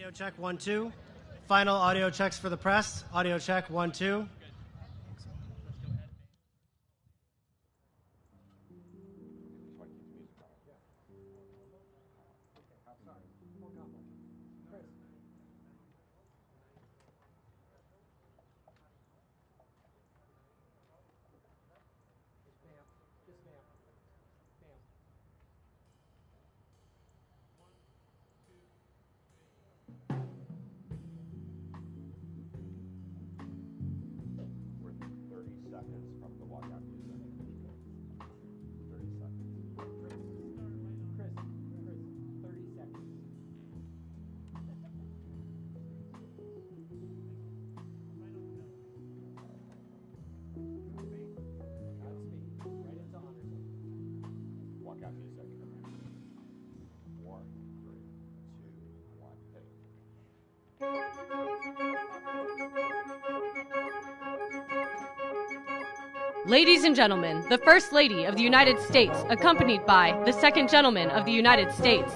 Audio check, 1, 2. Final audio checks for the press. Audio check, 1, 2. Ladies and gentlemen, the First Lady of the United States, accompanied by the Second Gentleman of the United States.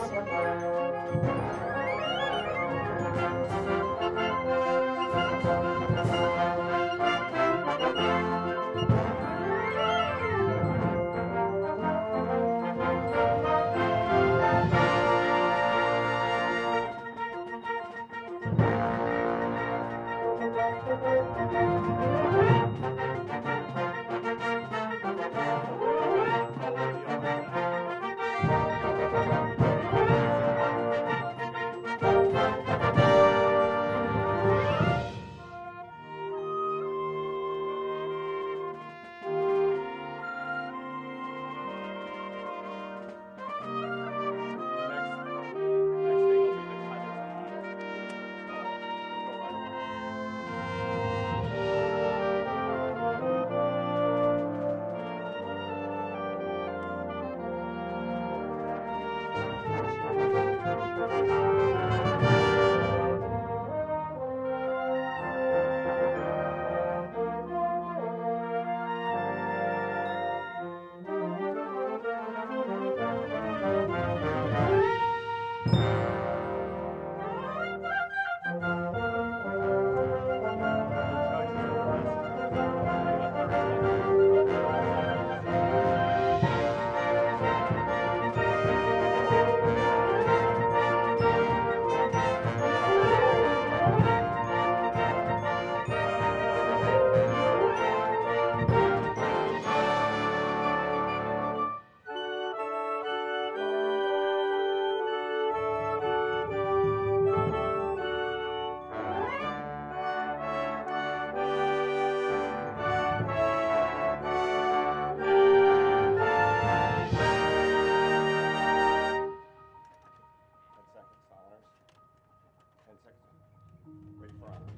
Ready for honors.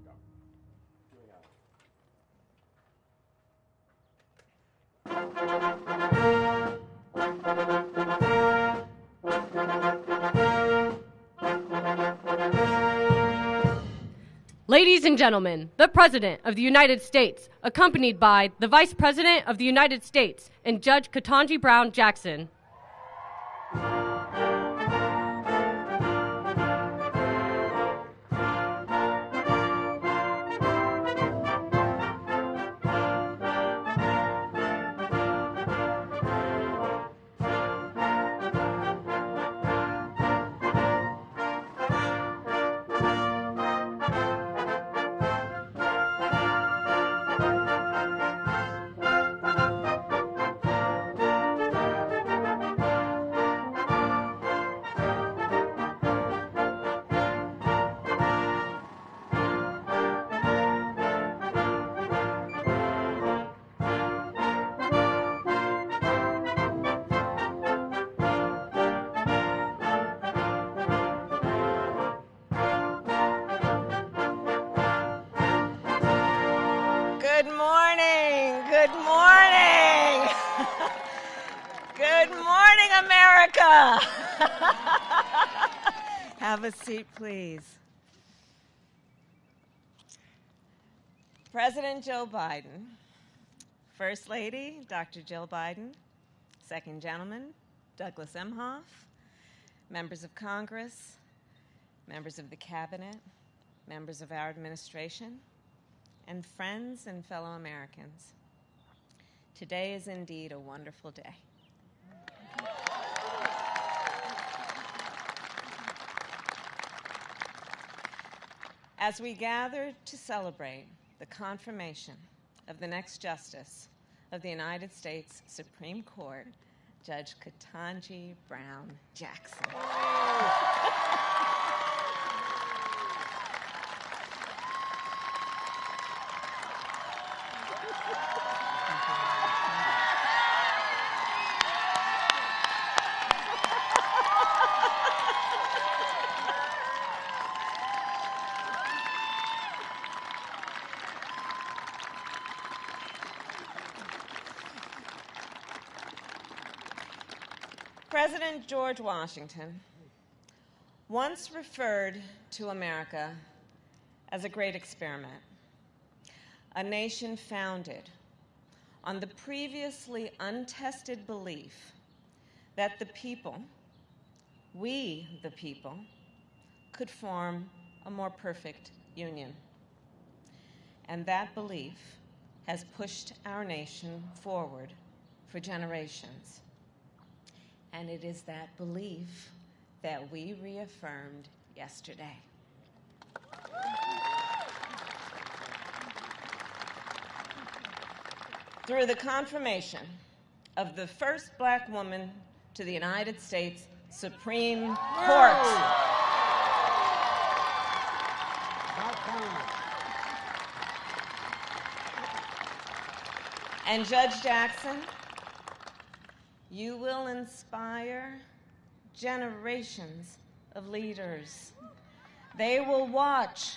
Go. Doing honors. Ladies and gentlemen, the President of the United States, accompanied by the Vice President of the United States and Judge Ketanji Brown Jackson. Good morning. Good morning. Good morning, America. Have a seat, please. President Joe Biden, First Lady Dr. Jill Biden, Second Gentleman Douglas Emhoff, members of Congress, members of the Cabinet, members of our administration, and friends and fellow Americans. Today is indeed a wonderful day. As we gather to celebrate the confirmation of the next Justice of the United States Supreme Court, Judge Ketanji Brown Jackson. President George Washington once referred to America as a great experiment, a nation founded on the previously untested belief that the people, we the people, could form a more perfect union. And that belief has pushed our nation forward for generations. And it is that belief that we reaffirmed yesterday. Through the confirmation of the first Black woman to the United States Supreme Court. And Judge Jackson, you will inspire generations of leaders. They will watch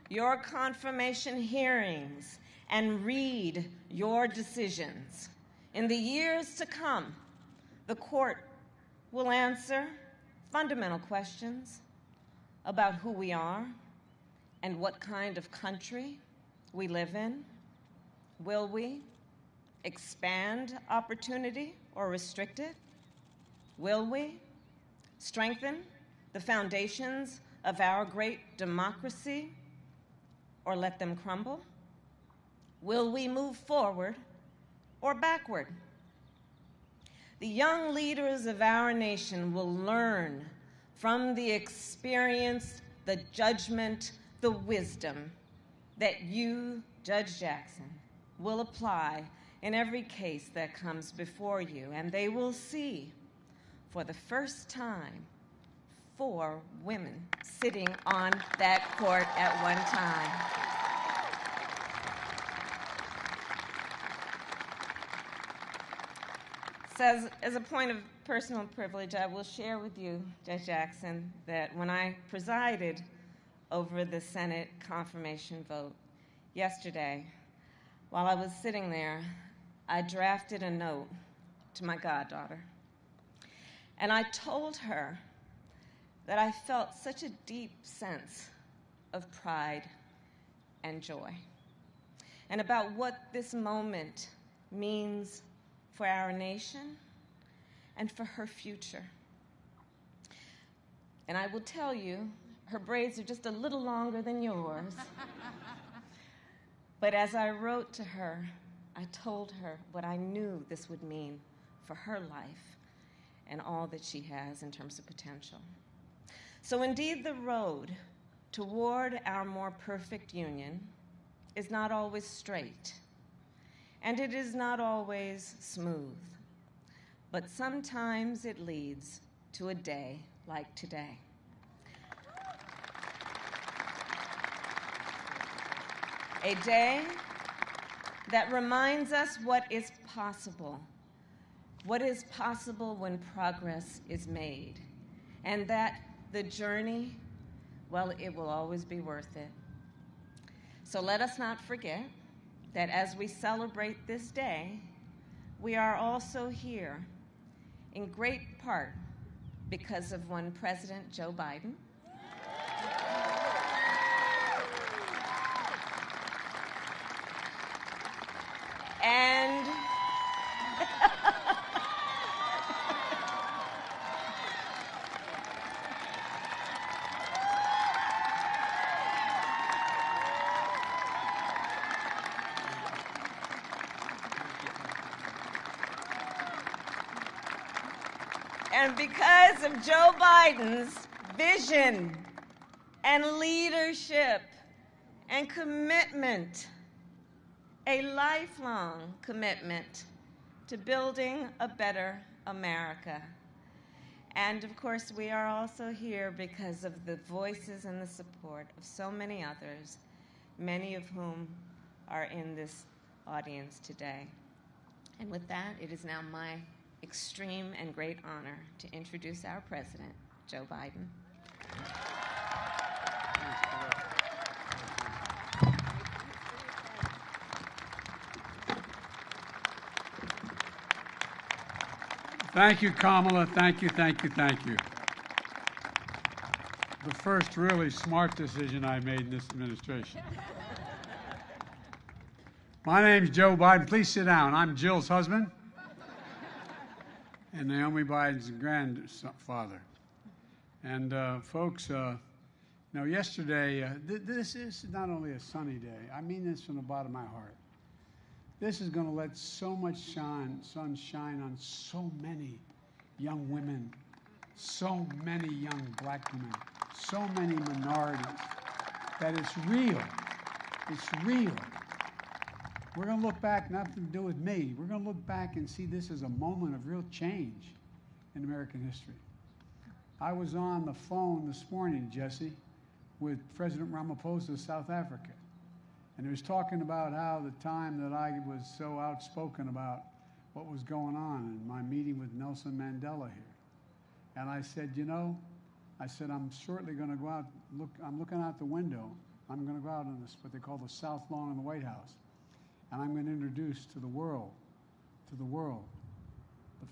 your confirmation hearings and read your decisions. In the years to come, the court will answer fundamental questions about who we are and what kind of country we live in. Will we expand opportunity or restrict it? Will we strengthen the foundations of our great democracy or let them crumble? Will we move forward or backward? The young leaders of our nation will learn from the experience, the judgment, the wisdom that you, Judge Jackson, will apply in every case that comes before you, and they will see for the first time 4 women sitting on that court at one time. So as a point of personal privilege, I will share with you, Judge Jackson, that when I presided over the Senate confirmation vote. Yesterday, while I was sitting there, I drafted a note to my goddaughter. And I told her that I felt such a deep sense of pride and joy, and about what this moment means for our nation and for her future. And I will tell you, her braids are just a little longer than yours. But as I wrote to her, I told her what I knew this would mean for her life and all that she has in terms of potential. So indeed, the road toward our more perfect union is not always straight, and it is not always smooth, but sometimes it leads to a day like today. A day that reminds us what is possible when progress is made, and that the journey, well, it will always be worth it. So let us not forget that as we celebrate this day, we are also here in great part because of one President Joe Biden, and because of Joe Biden's vision and leadership and commitment, a lifelong commitment to building a better America. And of course, we are also here because of the voices and the support of so many others, many of whom are in this audience today. And with that, it is now my extreme and great honor to introduce our President, Joe Biden. Thank you, Kamala. Thank you, thank you, thank you. The first really smart decision I made in this administration. My name's Joe Biden. Please sit down. I'm Jill's husband and Naomi Biden's grandfather. And folks, yesterday, this is not only a sunny day. I mean this from the bottom of my heart. This is going to let so much sun shine on so many young women, so many young black women, so many minorities, that it's real. It's real. We're going to look back, nothing to do with me. We're going to look back and see this as a moment of real change in American history. I was on the phone this morning, Jesse, with President Ramaphosa of South Africa. And he was talking about how the time that I was so outspoken about what was going on in my meeting with Nelson Mandela here. And I said, I'm shortly going to go out, I'm looking out the window. I'm going to go out on this, what they call the South Lawn in the White House. And I'm going to introduce to the world, the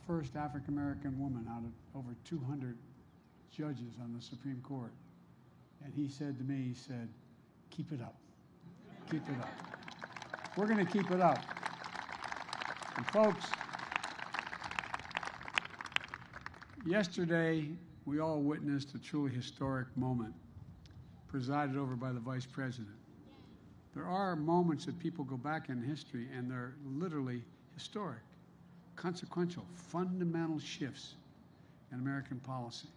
first African-American woman out of over 200 judges on the Supreme Court. And he said to me, keep it up. Keep it up. We're going to keep it up. And folks, yesterday we all witnessed a truly historic moment presided over by the Vice President. There are moments that people go back in history and they're literally historic, consequential, fundamental shifts in American policy.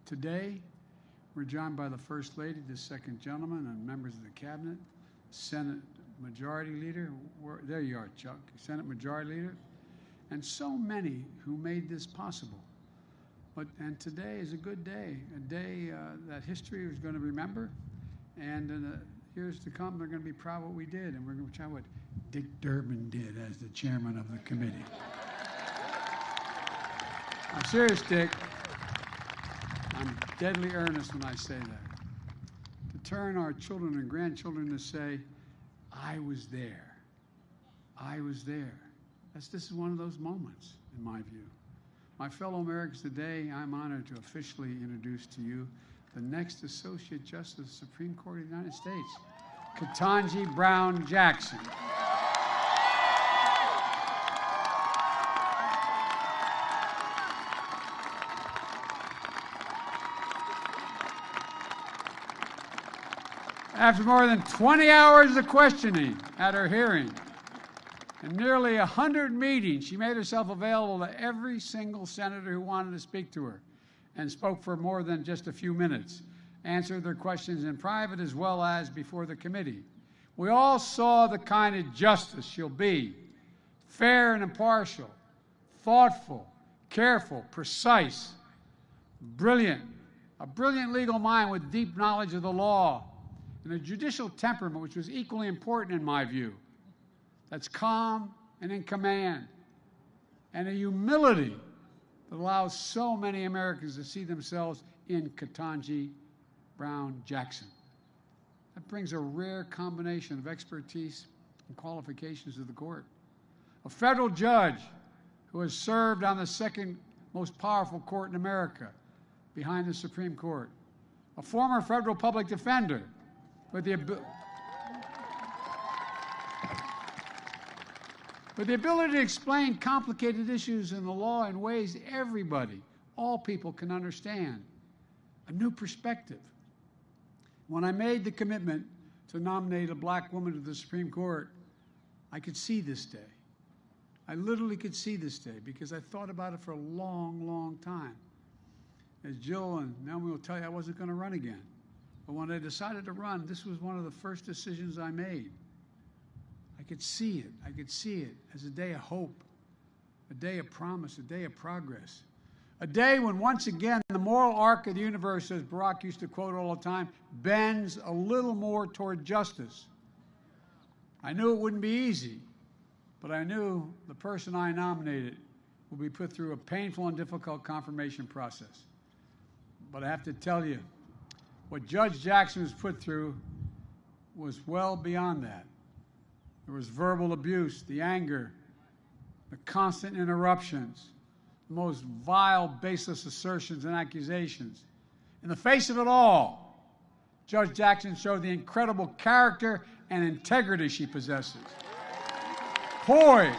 Today, we're joined by the First Lady, the Second Gentleman, and members of the Cabinet, Senate Majority Leader, there you are, Chuck, Senate Majority Leader, and so many who made this possible. And today is a good day, a day that history is going to remember, and in the years to come, they're going to be proud of what we did, and we're going to try what Dick Durbin did as the chairman of the committee. I'm serious, Dick. I'm deadly earnest when I say that. To turn our children and grandchildren to say, I was there. I was there. This is one of those moments, in my view. My fellow Americans, today I'm honored to officially introduce to you the next Associate Justice of the Supreme Court of the United States, Ketanji Brown Jackson. After more than 20 hours of questioning at her hearing and nearly 100 meetings, she made herself available to every single senator who wanted to speak to her and spoke for more than just a few minutes, answered their questions in private as well as before the committee. We all saw the kind of justice she'll be: fair and impartial, thoughtful, careful, precise, brilliant, a brilliant legal mind with deep knowledge of the law, and a judicial temperament which was equally important in my view, that's calm and in command, and a humility that allows so many Americans to see themselves in Ketanji Brown Jackson. That brings a rare combination of expertise and qualifications to the court. A federal judge who has served on the second most powerful court in America, behind the Supreme Court. A former federal public defender with the ability to explain complicated issues in the law in ways everybody, all people, can understand. A new perspective. When I made the commitment to nominate a black woman to the Supreme Court, I could see this day. I literally could see this day because I thought about it for a long, long time. As Jill and Naomi will tell you, I wasn't going to run again. But when I decided to run, this was one of the first decisions I made. I could see it. I could see it as a day of hope, a day of promise, a day of progress. A day when, once again, the moral arc of the universe, as Barack used to quote all the time, bends a little more toward justice. I knew it wouldn't be easy, but I knew the person I nominated would be put through a painful and difficult confirmation process. But I have to tell you, what Judge Jackson was put through was well beyond that. There was verbal abuse, the anger, the constant interruptions, the most vile, baseless assertions and accusations. In the face of it all, Judge Jackson showed the incredible character and integrity she possesses. Poise.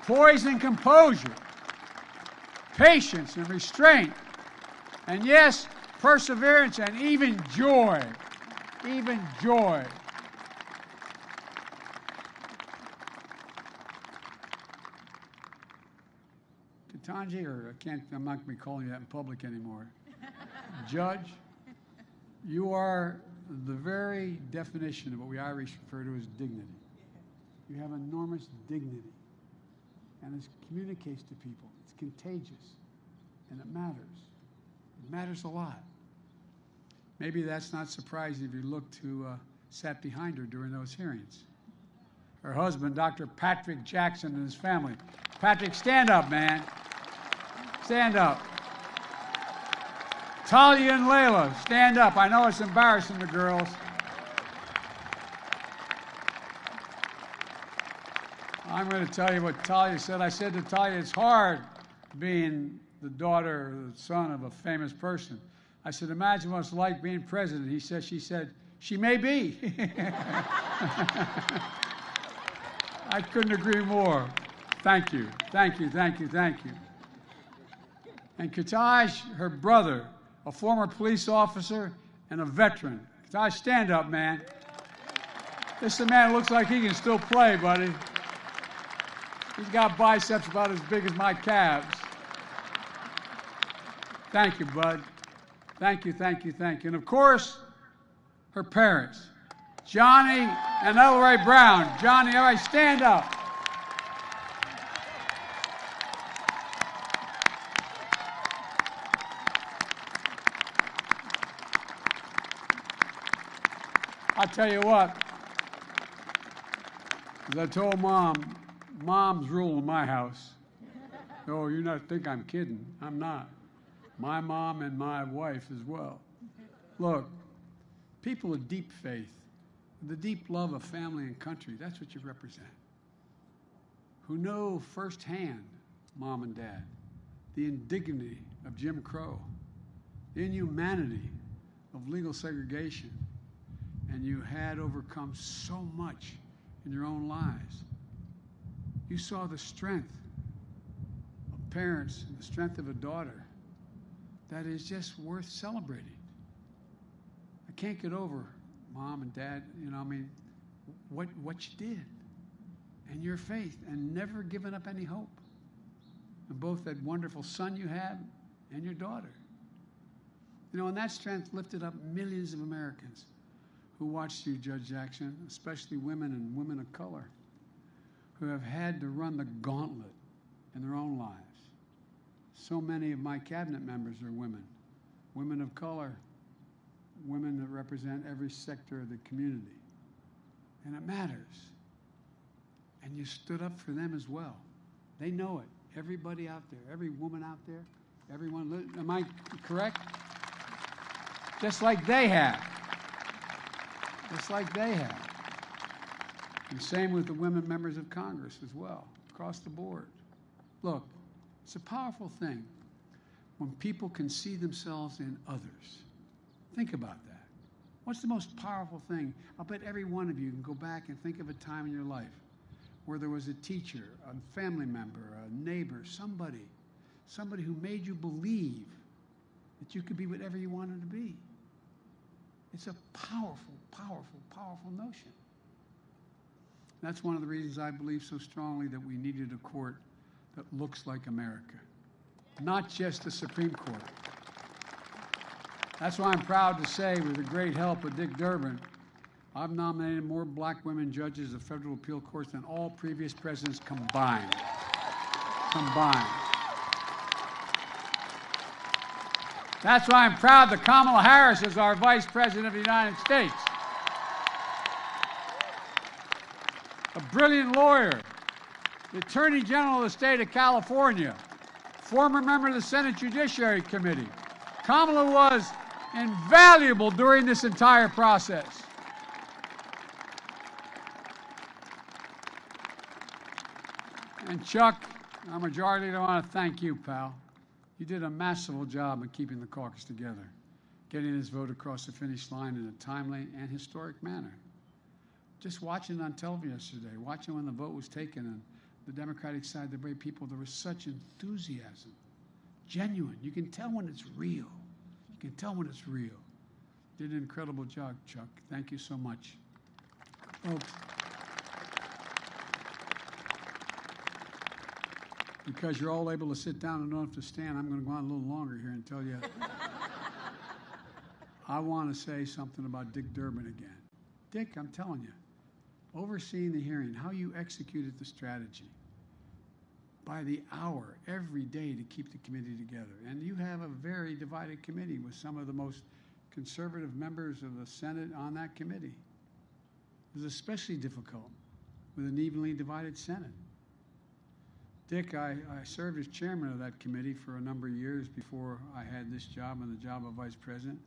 Poise and composure, patience and restraint, and yes, perseverance and even joy, even joy. Ketanji, or I'm not going to be calling you that in public anymore. Judge, you are the very definition of what we Irish refer to as dignity. You have enormous dignity. And it communicates to people. It's contagious, and it matters. It matters a lot. Maybe that's not surprising if you look who sat behind her during those hearings. Her husband, Dr. Patrick Jackson, and his family. Patrick, stand up, man. Stand up. Talia and Layla, stand up. I know it's embarrassing the girls. I'm going to tell you what Talia said. I said to Talia, it's hard being the daughter or the son of a famous person. I said, imagine what it's like being president. She said, she may be. I couldn't agree more. Thank you, thank you, thank you, thank you. And Ketanji, her brother, a former police officer and a veteran. Ketanji, stand up, man. This is a man who looks like he can still play, buddy. He's got biceps about as big as my calves. Thank you, bud. Thank you, thank you, thank you. And of course, her parents, Johnny and Elroy Brown. Johnny, all right, stand up. I'll tell you what, as I told Mom, Mom's rule in my house. Oh, you not think I'm kidding. I'm not. My mom and my wife as well. Look, people of deep faith, the deep love of family and country, that's what you represent. Who know firsthand, Mom and Dad, the indignity of Jim Crow, the inhumanity of legal segregation, and you had overcome so much in your own lives. You saw the strength of parents and the strength of a daughter that is just worth celebrating. I can't get over, Mom and Dad, what you did and your faith and never giving up any hope. And both that wonderful son you have and your daughter. And that strength lifted up millions of Americans who watched you, Judge Jackson, especially women and women of color, who have had to run the gauntlet in their own lives. So many of my cabinet members are women, women of color, women that represent every sector of the community. And it matters. And you stood up for them as well. They know it. Everybody out there, every woman out there, everyone, am I correct? Just like they have. Just like they have. And same with the women members of Congress as well, across the board. Look, it's a powerful thing when people can see themselves in others. Think about that. What's the most powerful thing? I'll bet every one of you can go back and think of a time in your life where there was a teacher, a family member, a neighbor, somebody who made you believe that you could be whatever you wanted to be. It's a powerful, powerful, powerful notion. That's one of the reasons I believe so strongly that we needed a court that looks like America, not just the Supreme Court. That's why I'm proud to say, with the great help of Dick Durbin, I've nominated more black women judges of federal appeal courts than all previous presidents combined. That's why I'm proud that Kamala Harris is our Vice President of the United States. A brilliant lawyer, the Attorney General of the state of California, former member of the Senate Judiciary Committee. Kamala was invaluable during this entire process. And Chuck, our majority leader, I want to thank you, pal. You did a masterful job in keeping the caucus together, getting this vote across the finish line in a timely and historic manner. Just watching it on television yesterday, watching when the vote was taken on the Democratic side, the brave people, there was such enthusiasm, genuine. You can tell when it's real. You can tell when it's real. Did an incredible job, Chuck. Thank you so much. Folks, because you're all able to sit down and don't have to stand, I'm going to go on a little longer here and tell you. I want to say something about Dick Durbin again. Dick, I'm telling you, overseeing the hearing, how you executed the strategy by the hour every day to keep the committee together. And you have a very divided committee with some of the most conservative members of the Senate on that committee. It was especially difficult with an evenly divided Senate. Dick, I served as chairman of that committee for a number of years before I had this job and the job of vice president,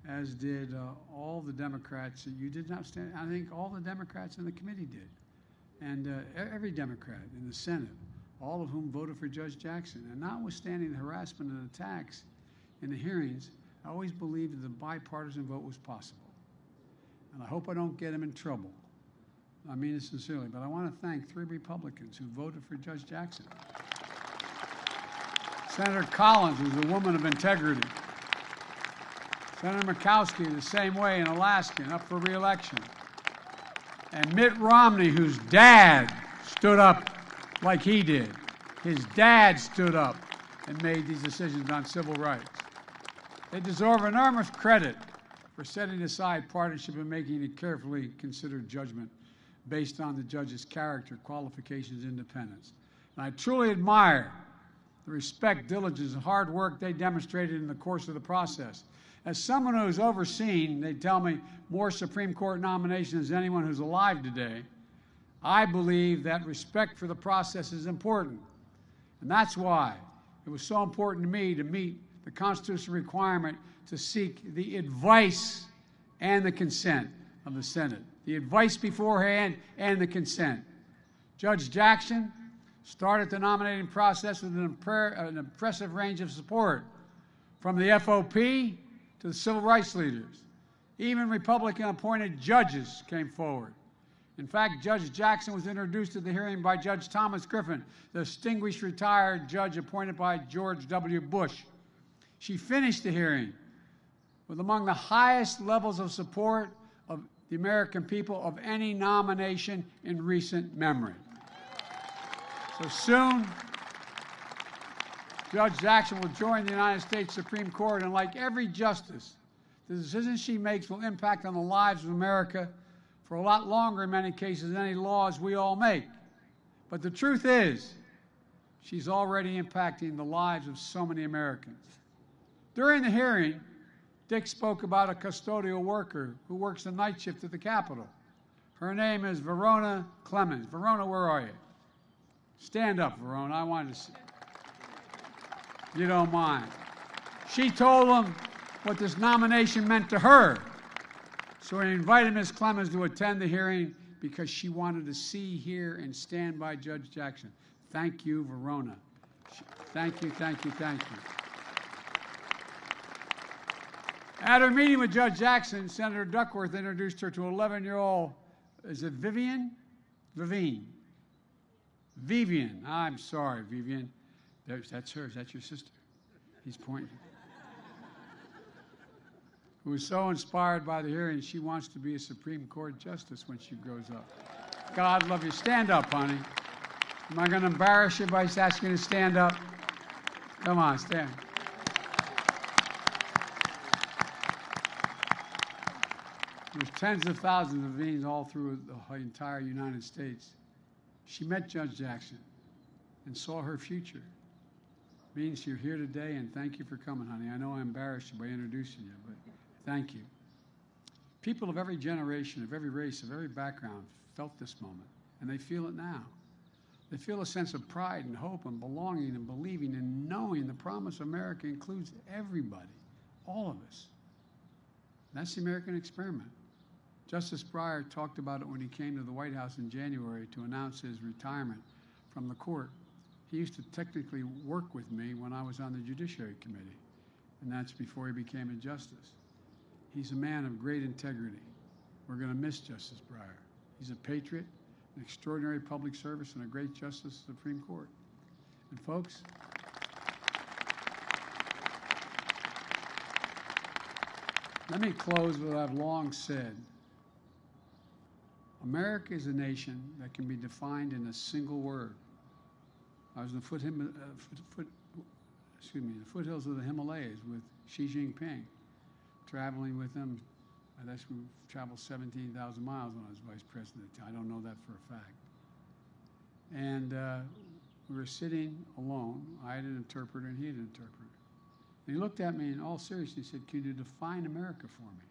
as did all the Democrats. You did not stand. I think all the Democrats in the committee did, and every Democrat in the Senate, all of whom voted for Judge Jackson. And notwithstanding the harassment and attacks in the hearings, I always believed that the bipartisan vote was possible. And I hope I don't get him in trouble. I mean it sincerely, but I want to thank 3 Republicans who voted for Judge Jackson. Senator Collins was a woman of integrity. Senator Murkowski the same way, an Alaskan, up for re-election. And Mitt Romney, whose dad stood up like he did. His dad stood up and made these decisions on civil rights. They deserve enormous credit for setting aside partisanship and making a carefully considered judgment based on the judge's character, qualifications, independence. And I truly admire the respect, diligence, and hard work they demonstrated in the course of the process. As someone who's overseen, they tell me, more Supreme Court nominations than anyone who's alive today, I believe that respect for the process is important. And that's why it was so important to me to meet the constitutional requirement to seek the advice and the consent of the Senate. The advice beforehand and the consent. Judge Jackson started the nominating process with an impressive range of support, from the FOP to the civil rights leaders. Even Republican-appointed judges came forward. In fact, Judge Jackson was introduced at the hearing by Judge Thomas Griffin, the distinguished retired judge appointed by George W. Bush. She finished the hearing with among the highest levels of support of the American people of any nomination in recent memory. So soon, Judge Jackson will join the United States Supreme Court, and like every justice, the decisions she makes will impact on the lives of America for a lot longer, in many cases, than any laws we all make. But the truth is, she's already impacting the lives of so many Americans. During the hearing, Dick spoke about a custodial worker who works the night shift at the Capitol. Her name is Verona Clemens. Verona, where are you? Stand up, Verona. I wanted to see. You don't mind. She told him what this nomination meant to her. So he invited Ms. Clemens to attend the hearing because she wanted to see, hear, and stand by Judge Jackson. Thank you, Verona. Thank you, thank you, thank you. At her meeting with Judge Jackson, Senator Duckworth introduced her to 11-year-old, is it Vivian? Vivian. I'm sorry, Vivian. That's her. Is that your sister? He's pointing. Who was so inspired by the hearing, she wants to be a Supreme Court justice when she grows up. God love you. Stand up, honey. Am I going to embarrass you by asking you to stand up? Come on, stand. There's tens of thousands of Vivians all through the entire United States. She met Judge Jackson and saw her future. Means you're here today, and thank you for coming, honey. I know I embarrassed you by introducing you, but thank you. People of every generation, of every race, of every background felt this moment, and they feel it now. They feel a sense of pride and hope and belonging and believing and knowing the promise of America includes everybody, all of us. That's the American experiment. Justice Breyer talked about it when he came to the White House in January to announce his retirement from the court. He used to technically work with me when I was on the Judiciary Committee, and that's before he became a justice. He's a man of great integrity. We're going to miss Justice Breyer. He's a patriot, an extraordinary public service, and a great justice of the Supreme Court. And folks, let me close with what I've long said. America is a nation that can be defined in a single word. I was in the foothills of the Himalayas with Xi Jinping, traveling with him. I guess we traveled 17,000 miles when I was vice president. I don't know that for a fact. And we were sitting alone. I had an interpreter and he had an interpreter. And he looked at me in all seriousness. He said, "Can you define America for me?"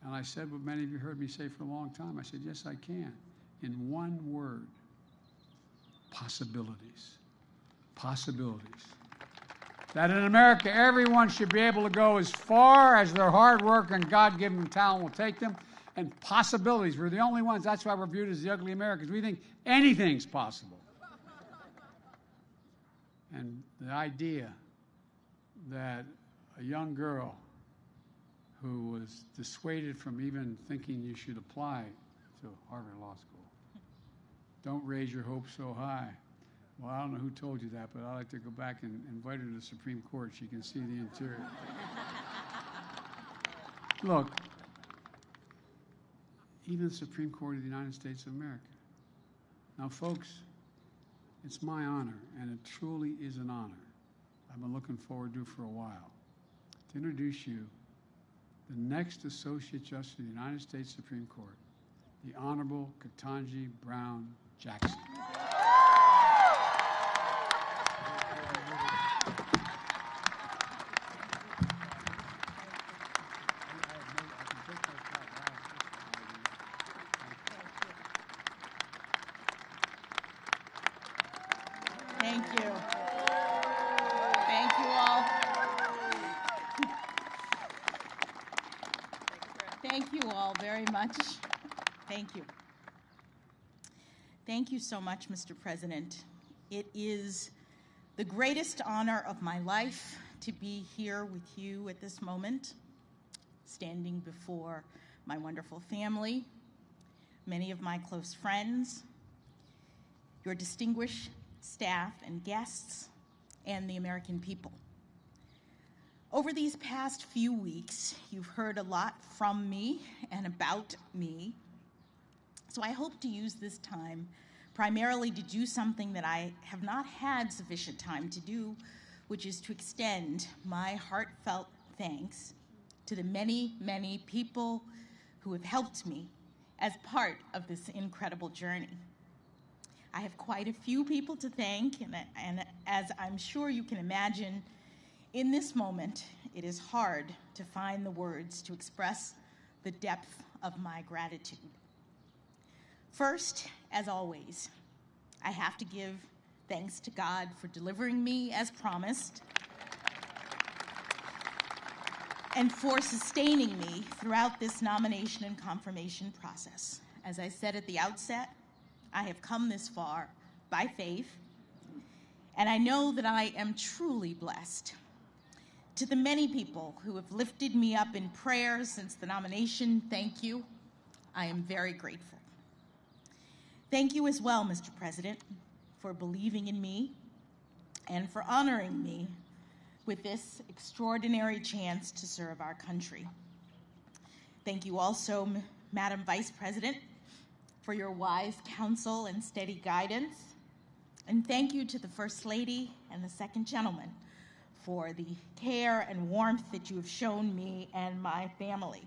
And I said what many of you heard me say for a long time. I said, "Yes, I can. In one word, possibilities. Possibilities. That in America, everyone should be able to go as far as their hard work and God-given talent will take them, and possibilities. We're the only ones. That's why we're viewed as the ugly Americans. We think anything's possible." And the idea that a young girl who was dissuaded from even thinking you should apply to Harvard Law School, don't raise your hopes so high. Well, I don't know who told you that, but I'd like to go back and invite her to the Supreme Court. She can see the interior. Look, even the Supreme Court of the United States of America. Now, folks, it's my honor, and it truly is an honor. I've been looking forward to it for a while, to introduce you the next Associate Justice of the United States Supreme Court, the Honorable Ketanji Brown Jackson. Thank you. Thank you all. Thank you all very much. Thank you. Thank you so much, Mr. President. It is the greatest honor of my life to be here with you at this moment, standing before my wonderful family, many of my close friends, your distinguished staff and guests, and the American people. Over these past few weeks, you've heard a lot from me and about me, so I hope to use this time primarily to do something that I have not had sufficient time to do, which is to extend my heartfelt thanks to the many, many people who have helped me as part of this incredible journey. I have quite a few people to thank, and as I'm sure you can imagine, in this moment, it is hard to find the words to express the depth of my gratitude. First, as always, I have to give thanks to God for delivering me as promised and for sustaining me throughout this nomination and confirmation process. As I said at the outset, I have come this far by faith, and I know that I am truly blessed. To the many people who have lifted me up in prayer since the nomination, thank you. I am very grateful. Thank you as well, Mr. President, for believing in me and for honoring me with this extraordinary chance to serve our country. Thank you also, Madam Vice President, for your wise counsel and steady guidance. And thank you to the First Lady and the Second Gentleman for the care and warmth that you have shown me and my family.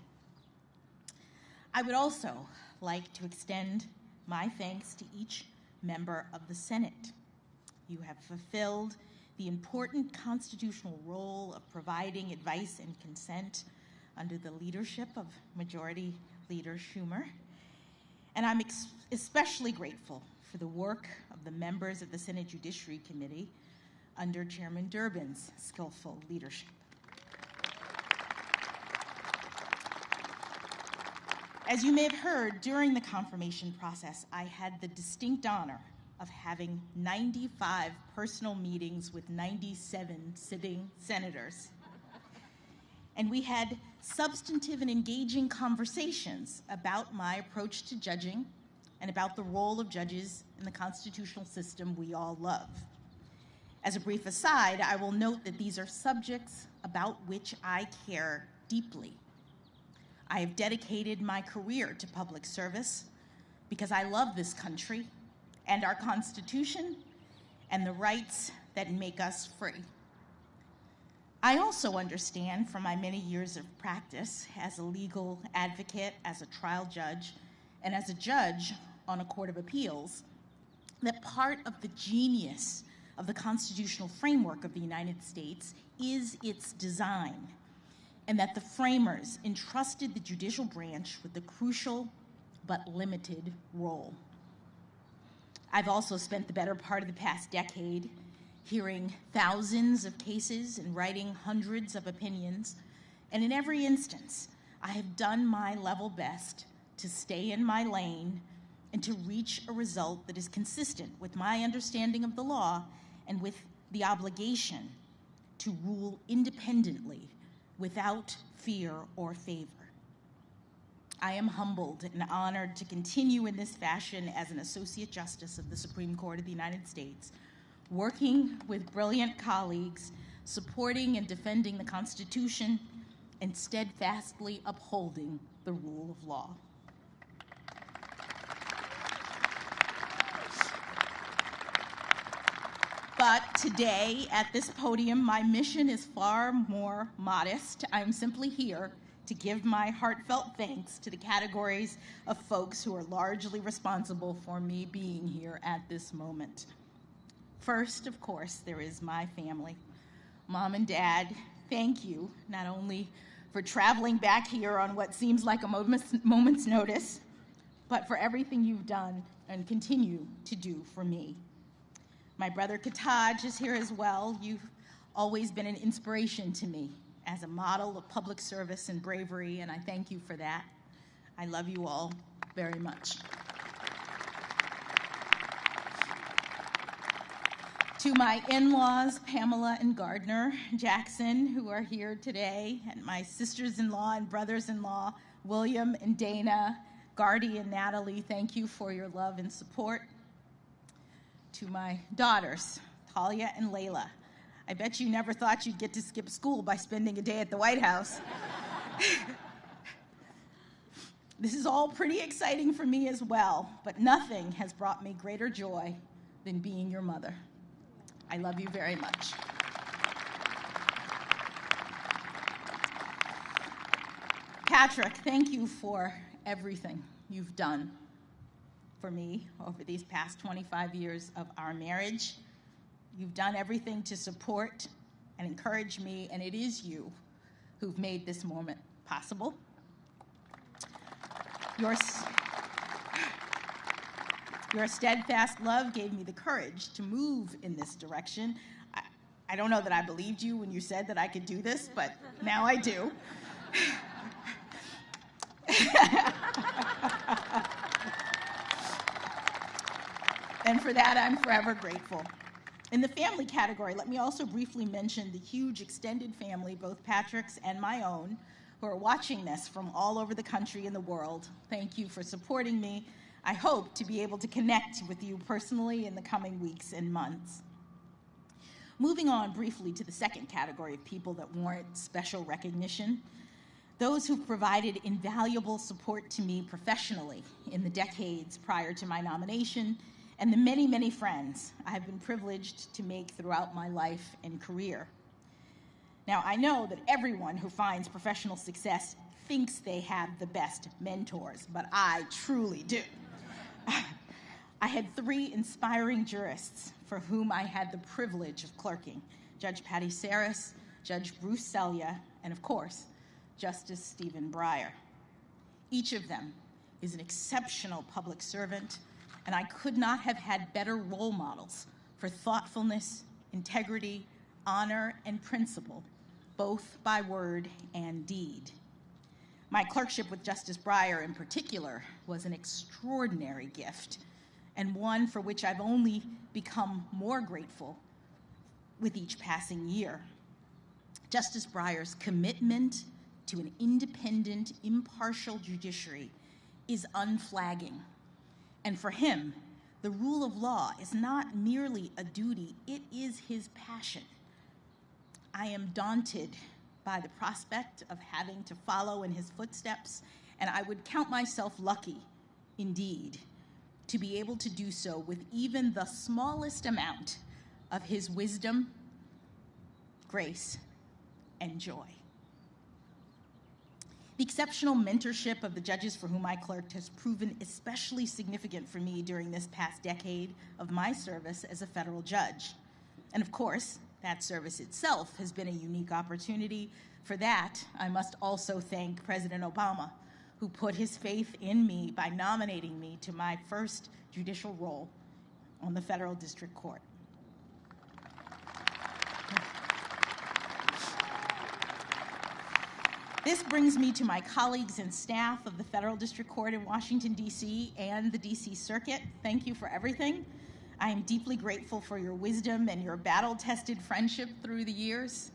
I would also like to extend my thanks to each member of the Senate. You have fulfilled the important constitutional role of providing advice and consent under the leadership of Majority Leader Schumer. And I'm especially grateful for the work of the members of the Senate Judiciary Committee under Chairman Durbin's skillful leadership. As you may have heard, during the confirmation process, I had the distinct honor of having 95 personal meetings with 97 sitting senators. And we had substantive and engaging conversations about my approach to judging and about the role of judges in the constitutional system we all love. As a brief aside, I will note that these are subjects about which I care deeply. I have dedicated my career to public service because I love this country and our Constitution and the rights that make us free. I also understand from my many years of practice as a legal advocate, as a trial judge, and as a judge on a court of appeals, that part of the genius of the constitutional framework of the United States is its design, and that the framers entrusted the judicial branch with a crucial but limited role. I've also spent the better part of the past decade hearing thousands of cases and writing hundreds of opinions, and in every instance, I have done my level best to stay in my lane and to reach a result that is consistent with my understanding of the law and with the obligation to rule independently without fear or favor. I am humbled and honored to continue in this fashion as an Associate Justice of the Supreme Court of the United States, working with brilliant colleagues, supporting and defending the Constitution, and steadfastly upholding the rule of law. But today, at this podium, my mission is far more modest. I'm simply here to give my heartfelt thanks to the categories of folks who are largely responsible for me being here at this moment. First, of course, there is my family. Mom and Dad, thank you, not only for traveling back here on what seems like a moment's notice, but for everything you've done and continue to do for me. My brother Ketanji is here as well. You've always been an inspiration to me as a model of public service and bravery, and I thank you for that. I love you all very much. To my in-laws, Pamela and Gardner Jackson, who are here today, and my sisters-in-law and brothers-in-law, William and Dana, Gardy and Natalie, thank you for your love and support. To my daughters, Talia and Layla, I bet you never thought you'd get to skip school by spending a day at the White House. This is all pretty exciting for me as well, but nothing has brought me greater joy than being your mother. I love you very much. Patrick, thank you for everything you've done for me over these past 25 years of our marriage. You've done everything to support and encourage me, and it is you who've made this moment possible. Your steadfast love gave me the courage to move in this direction. I don't know that I believed you when you said that I could do this, but now I do. And for that, I'm forever grateful. In the family category, let me also briefly mention the huge extended family, both Patrick's and my own, who are watching this from all over the country and the world. Thank you for supporting me. I hope to be able to connect with you personally in the coming weeks and months. Moving on briefly to the second category of people that warrant special recognition, those who've provided invaluable support to me professionally in the decades prior to my nomination, and the many, many friends I have been privileged to make throughout my life and career. Now, I know that everyone who finds professional success thinks they have the best mentors, but I truly do. I had 3 inspiring jurists for whom I had the privilege of clerking: Judge Patty Saris, Judge Bruce Selya, and of course, Justice Stephen Breyer. Each of them is an exceptional public servant, and I could not have had better role models for thoughtfulness, integrity, honor, and principle, both by word and deed. My clerkship with Justice Breyer in particular was an extraordinary gift, and one for which I've only become more grateful with each passing year. Justice Breyer's commitment to an independent, impartial judiciary is unflagging. And for him, the rule of law is not merely a duty, it is his passion. I am daunted by the prospect of having to follow in his footsteps, and I would count myself lucky, indeed, to be able to do so with even the smallest amount of his wisdom, grace, and joy. The exceptional mentorship of the judges for whom I clerked has proven especially significant for me during this past decade of my service as a federal judge. And of course, that service itself has been a unique opportunity. For that, I must also thank President Obama, who put his faith in me by nominating me to my first judicial role on the Federal District Court. This brings me to my colleagues and staff of the Federal District Court in Washington, D.C. and the D.C. Circuit. Thank you for everything. I am deeply grateful for your wisdom and your battle-tested friendship through the years.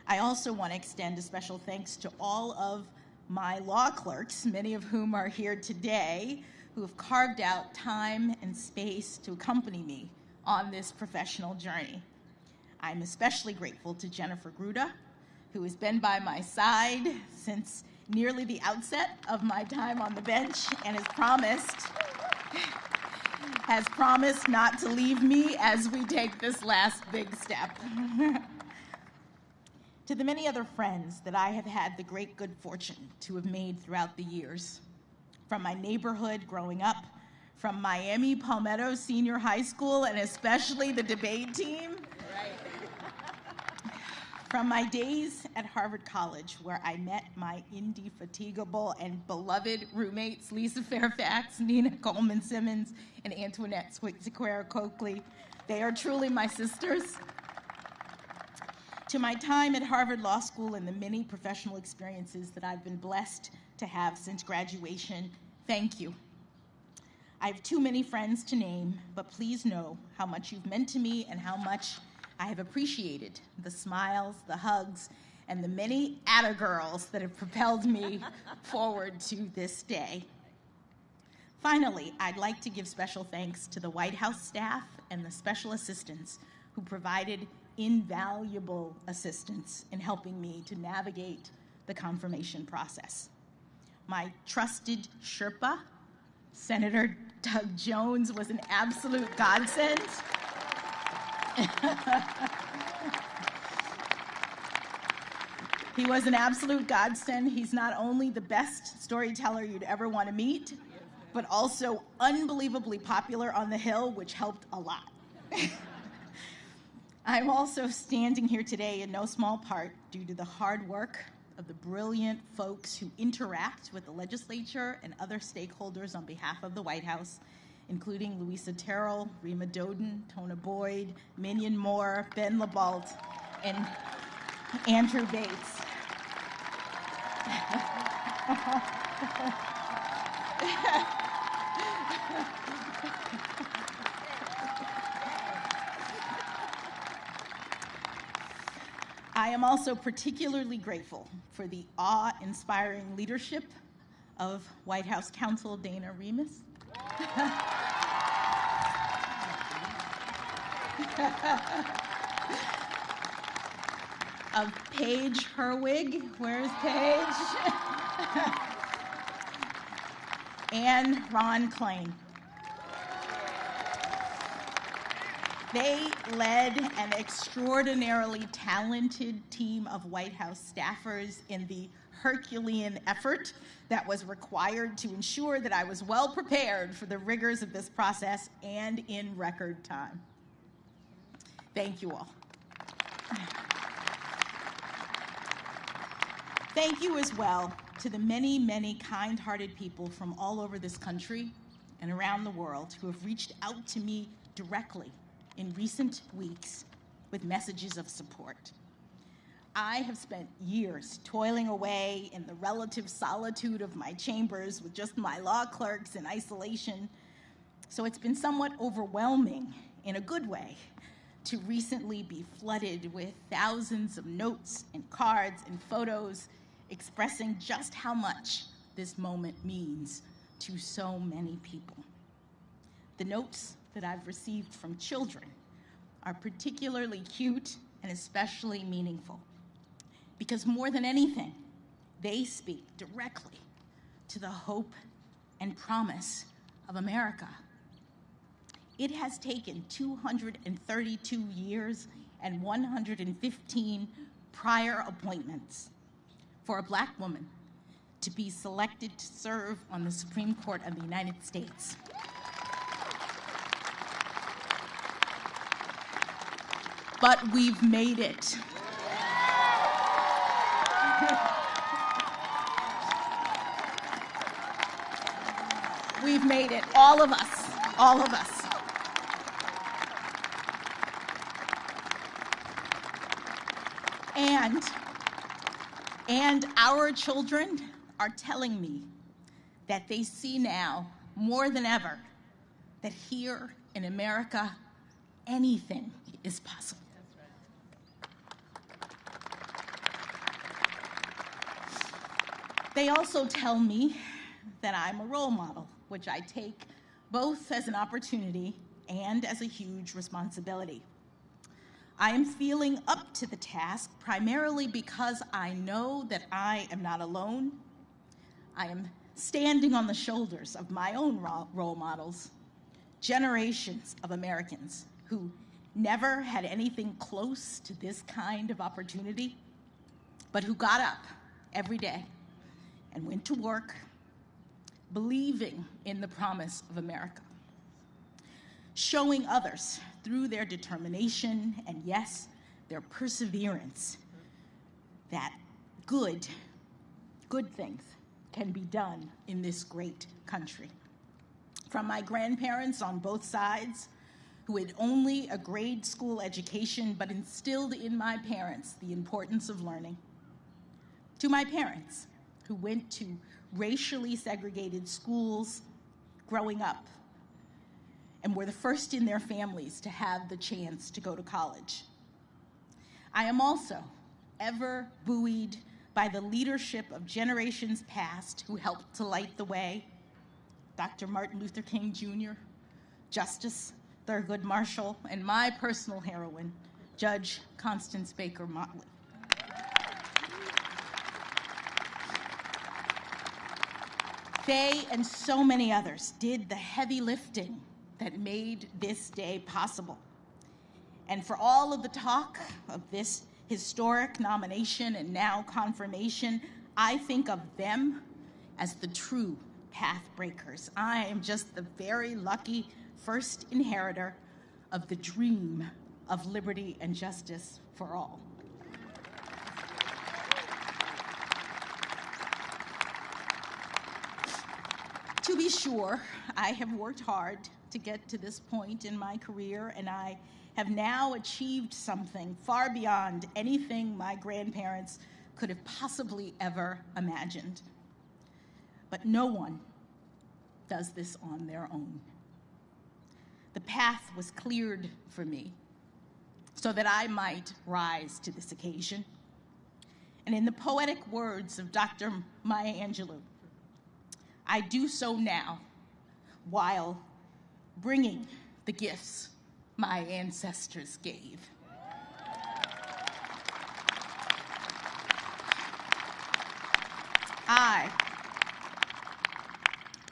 I also want to extend a special thanks to all of my law clerks, many of whom are here today, who have carved out time and space to accompany me on this professional journey. I'm especially grateful to Jennifer Gruda, who has been by my side since nearly the outset of my time on the bench and has promised not to leave me as we take this last big step. To the many other friends that I have had the great good fortune to have made throughout the years, from my neighborhood growing up, from Miami Palmetto Senior High School, and especially the debate team, from my days at Harvard College, where I met my indefatigable and beloved roommates, Lisa Fairfax, Nina Coleman Simmons, and Antoinette Sequeira Coakley, They are truly my sisters. To my time at Harvard Law School and the many professional experiences that I've been blessed to have since graduation, thank you. I have too many friends to name, but please know how much you've meant to me and how much I have appreciated the smiles, the hugs, and the many atta-girls that have propelled me forward to this day. Finally, I'd like to give special thanks to the White House staff and the special assistants who provided invaluable assistance in helping me to navigate the confirmation process. My trusted Sherpa, Senator Doug Jones, was an absolute godsend. He was an absolute godsend. He's not only the best storyteller you'd ever want to meet, but also unbelievably popular on the Hill, which helped a lot. I'm also standing here today in no small part due to the hard work of the brilliant folks who interact with the legislature and other stakeholders on behalf of the White House, including Louisa Terrell, Rima Doden, Tona Boyd, Minion Moore, Ben LaBalt, and Andrew Bates. I am also particularly grateful for the awe-inspiring leadership of White House counsel Dana Remus. Of Paige Herwig, where's Paige? And Ron Klain. They led an extraordinarily talented team of White House staffers in the Herculean effort that was required to ensure that I was well prepared for the rigors of this process and in record time. Thank you all. Thank you as well to the many, many kind-hearted people from all over this country and around the world who have reached out to me directly in recent weeks with messages of support. I have spent years toiling away in the relative solitude of my chambers with just my law clerks in isolation, so it's been somewhat overwhelming in a good way to recently be flooded with thousands of notes and cards and photos expressing just how much this moment means to so many people. The notes that I've received from children are particularly cute and especially meaningful because more than anything, they speak directly to the hope and promise of America. It has taken 232 years and 115 prior appointments for a Black woman to be selected to serve on the Supreme Court of the United States. But we've made it. We've made it, all of us, all of us. And our children are telling me that they see now, more than ever, that here in America, anything is possible. They also tell me that I'm a role model, which I take both as an opportunity and as a huge responsibility. I am feeling up to the task primarily because I know that I am not alone. I am standing on the shoulders of my own role models, generations of Americans who never had anything close to this kind of opportunity, but who got up every day and went to work believing in the promise of America, showing others through their determination and, yes, their perseverance that good things can be done in this great country. From my grandparents on both sides who had only a grade school education but instilled in my parents the importance of learning. To my parents, who went to racially segregated schools growing up and were the first in their families to have the chance to go to college. I am also ever buoyed by the leadership of generations past who helped to light the way: Dr. Martin Luther King Jr., Justice Thurgood Marshall, and my personal heroine, Judge Constance Baker Motley. They and so many others did the heavy lifting that made this day possible. And for all of the talk of this historic nomination and now confirmation, I think of them as the true path breakers. I am just the very lucky first inheritor of the dream of liberty and justice for all. To be sure, I have worked hard to get to this point in my career, and I have now achieved something far beyond anything my grandparents could have possibly ever imagined. But no one does this on their own. The path was cleared for me so that I might rise to this occasion. And in the poetic words of Dr. Maya Angelou, I do so now while bringing the gifts my ancestors gave.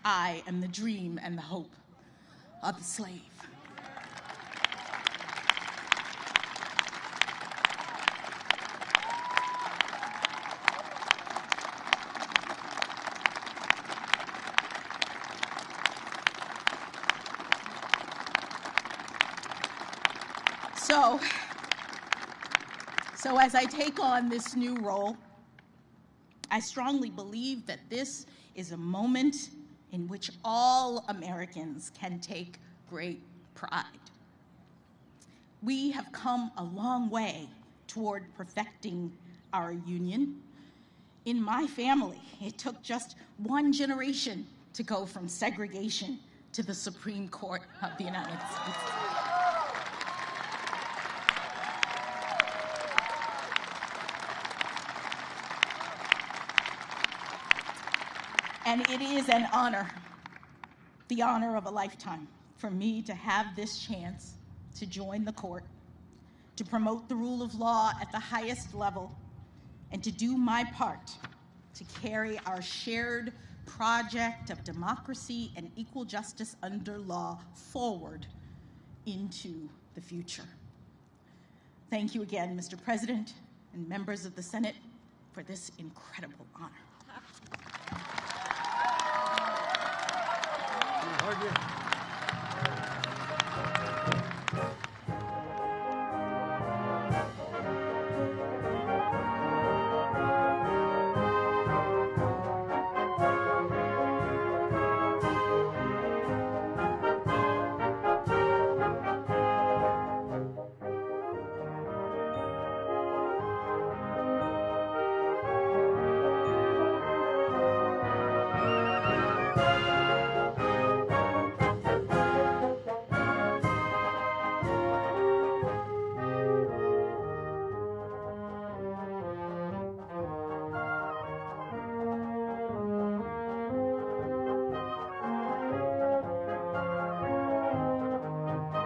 I am the dream and the hope of the slave. So as I take on this new role, I strongly believe that this is a moment in which all Americans can take great pride. We have come a long way toward perfecting our union. In my family, it took just one generation to go from segregation to the Supreme Court of the United States. And it is an honor, the honor of a lifetime, for me to have this chance to join the court, to promote the rule of law at the highest level, and to do my part to carry our shared project of democracy and equal justice under law forward into the future. Thank you again, Mr. President and members of the Senate, for this incredible honor. Hug you.